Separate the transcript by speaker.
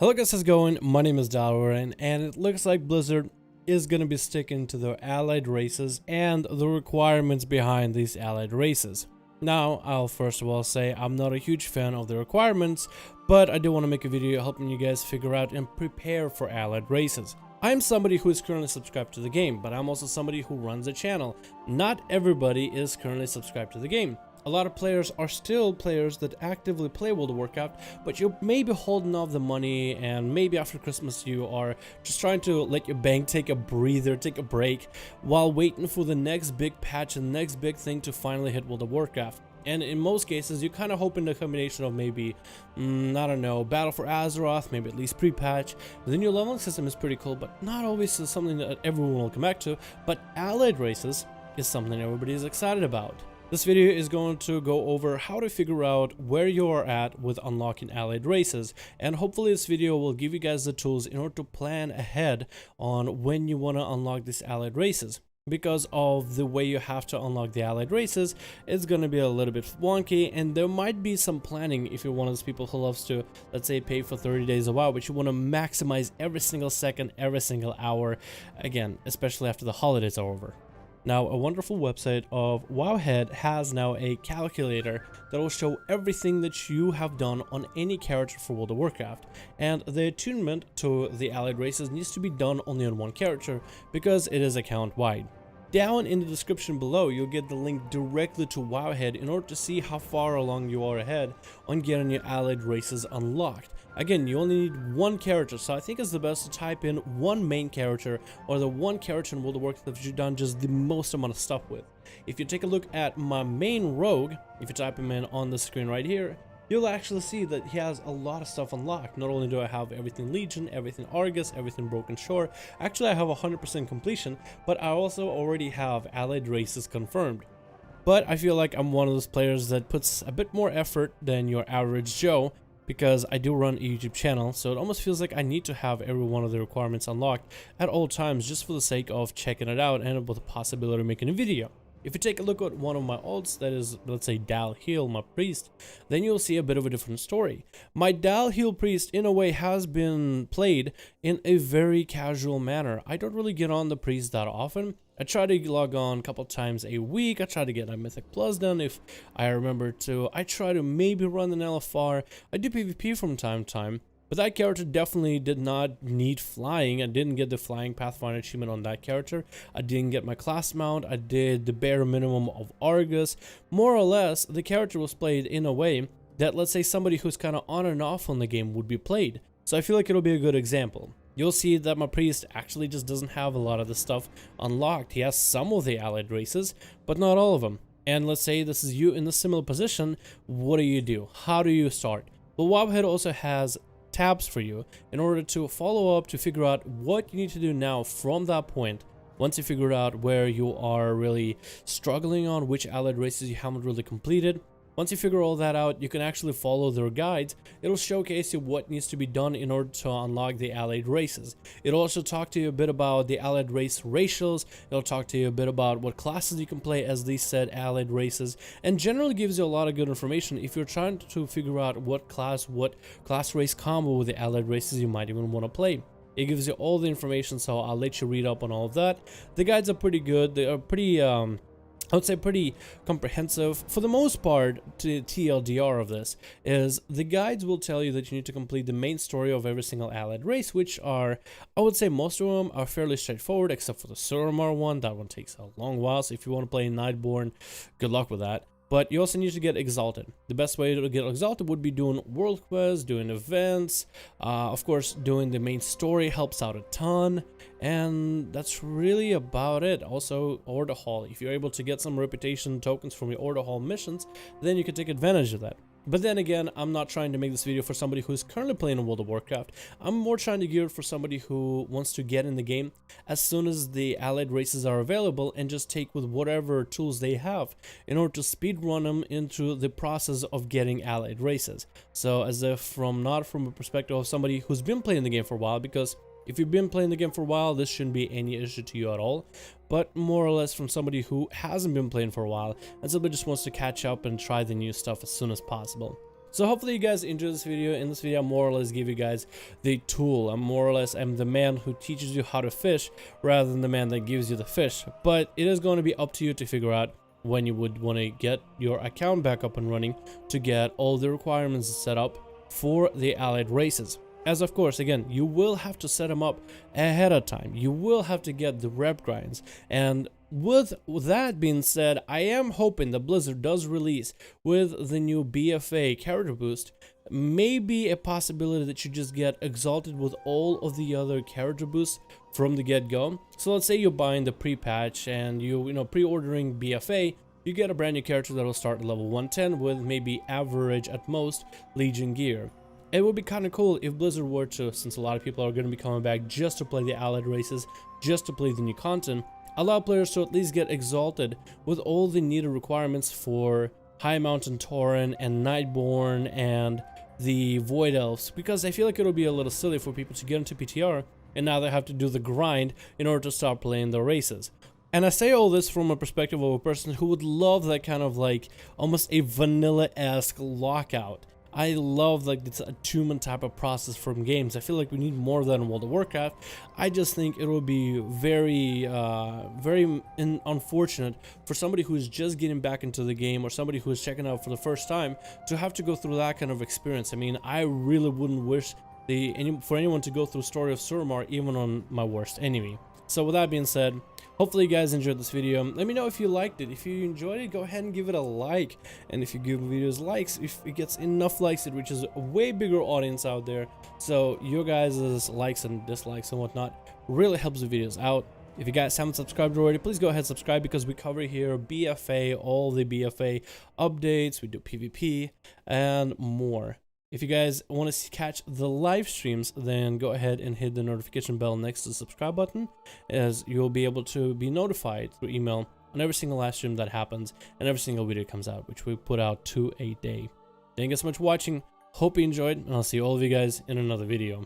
Speaker 1: Hello guys, how's it going? My name is Dalwaran, and it looks like Blizzard is going to be sticking to the allied races and the requirements behind these allied races. Now, I'll first of all say I'm not a huge fan of the requirements, but I do want to make a video helping you guys figure out and prepare for allied races. I'm somebody who is currently subscribed to the game, but I'm also somebody who runs a channel. Not everybody is currently subscribed to the game. A lot of players are still players that actively play World of Warcraft, but you're maybe holding off the money, and maybe after Christmas you are just trying to let your bank take a breather, take a break, while waiting for the next big patch and the next big thing to finally hit World of Warcraft. And in most cases, you kind of hope in the combination of maybe, I don't know, Battle for Azeroth, maybe at least pre-patch. The new leveling system is pretty cool, but not always something that everyone will come back to. But allied races is something everybody is excited about. This video is going to go over how to figure out where you are at with unlocking allied races, and hopefully this video will give you guys the tools in order to plan ahead on when you want to unlock these allied races. Because of the way you have to unlock the allied races, it's going to be a little bit wonky, and there might be some planning if you're one of those people who loves to, let's say, pay for 30 days a WoW, but you want to maximize every single second, every single hour, again, especially after the holidays are over. Now, a wonderful website of Wowhead has now a calculator that will show everything that you have done on any character for World of Warcraft, and the attunement to the allied races needs to be done only on one character because it is account wide. Down in the description below, you'll get the link directly to Wowhead in order to see how far along you are ahead on getting your allied races unlocked. Again, you only need one character, so I think it's the best to type in one main character or the one character in World of Warcraft that you've done just the most amount of stuff with. If you take a look at my main rogue, if you type him in on the screen right here, you'll actually see that he has a lot of stuff unlocked. Not only do I have everything Legion, everything Argus, everything Broken Shore, actually I have 100% completion, but I also already have allied races confirmed. But I feel like I'm one of those players that puts a bit more effort than your average Joe, because I do run a YouTube channel, so it almost feels like I need to have every one of the requirements unlocked at all times just for the sake of checking it out and with the possibility of making a video. If you take a look at one of my alts, that is, let's say, Dal Heal, my priest, then you'll see a bit of a different story. My Dal Heal priest, in a way, has been played in a very casual manner. I don't really get on the priest that often. I try to log on a couple times a week. I try to get a Mythic Plus done if I remember to. I try to maybe run an LFR. I do PvP from time to time. But that character definitely did not need flying. I didn't get the flying Pathfinder achievement on that character. I didn't get my class mount. I did the bare minimum of Argus. More or less, the character was played in a way that, let's say, somebody who's kind of on and off on the game would be played. So I feel like it'll be a good example. You'll see that my priest actually just doesn't have a lot of the stuff unlocked. He has some of the allied races, but not all of them. And let's say this is you in a similar position. What do? How do you start? Well, Wowhead also has tabs for you in order to follow up to figure out what you need to do now from that point. Once you figure out where you are really struggling on, which allied races you haven't really completed, once you figure all that out, you can actually follow their guides. It'll showcase you what needs to be done in order to unlock the allied races. It'll also talk to you a bit about the allied race ratios. It'll talk to you a bit about what classes you can play as these said allied races, and generally gives you a lot of good information if you're trying to figure out what class race combo with the allied races you might even want to play. It gives you all the information, so I'll let you read up on all of that. The guides are pretty good. They are pretty I would say pretty comprehensive. For the most part, the TLDR of this is the guides will tell you that you need to complete the main story of every single allied race, which are, I would say most of them are fairly straightforward, except for the Suramar one. That one takes a long while, so if you want to play Nightborn, good luck with that. But you also need to get Exalted. The best way to get Exalted would be doing world quests, doing events. Of course, doing the main story helps out a ton. And that's really about it. Also, Order Hall. If you're able to get some reputation tokens from your Order Hall missions, then you can take advantage of that. But then again, I'm not trying to make this video for somebody who's currently playing in World of Warcraft. I'm more trying to gear it for somebody who wants to get in the game as soon as the allied races are available and just take with whatever tools they have in order to speedrun them into the process of getting allied races. So as if not from a perspective of somebody who's been playing the game for a while, because if you've been playing the game for a while, this shouldn't be any issue to you at all. But more or less from somebody who hasn't been playing for a while and simply just wants to catch up and try the new stuff as soon as possible. So hopefully you guys enjoy this video. In this video, I more or less give you guys the tool. I'm more or less the man who teaches you how to fish rather than the man that gives you the fish. But it is going to be up to you to figure out when you would want to get your account back up and running to get all the requirements set up for the allied races. As of course, again, you will have to set them up ahead of time. You will have to get the rep grinds. And with that being said, I am hoping that Blizzard does release with the new BFA character boost maybe a possibility that you just get exalted with all of the other character boosts from the get-go. So let's say you're buying the pre-patch and you know pre-ordering BFA, you get a brand new character that will start at level 110 with maybe average at most Legion gear. It would be kind of cool if Blizzard were to, since a lot of people are going to be coming back just to play the allied races, just to play the new content, allow players to at least get exalted with all the needed requirements for High Mountain Tauren and Nightborn and the Void Elves, because I feel like it'll be a little silly for people to get into PTR and now they have to do the grind in order to start playing the races. And I say all this from a perspective of a person who would love that kind of like almost a vanilla-esque lockout. I love like this attunement type of process from games. I feel like we need more of that in World of Warcraft. I just think it will be very unfortunate for somebody who is just getting back into the game or somebody who is checking out for the first time to have to go through that kind of experience. I mean, I really wouldn't wish for anyone to go through Story of Suramar even on my worst enemy. So with that being said, hopefully you guys enjoyed this video. Let me know if you liked it. If you enjoyed it, go ahead and give it a like. And if you give videos likes, if it gets enough likes, it reaches a way bigger audience out there. So your guys' likes and dislikes and whatnot really helps the videos out. If you guys haven't subscribed already, please go ahead and subscribe because we cover here BFA, all the BFA updates, we do PvP and more. If you guys want to catch the live streams, then go ahead and hit the notification bell next to the subscribe button, as you'll be able to be notified through email on every single live stream that happens and every single video comes out, which we put out 2 a day. Thank you so much for watching. Hope you enjoyed, and I'll see all of you guys in another video.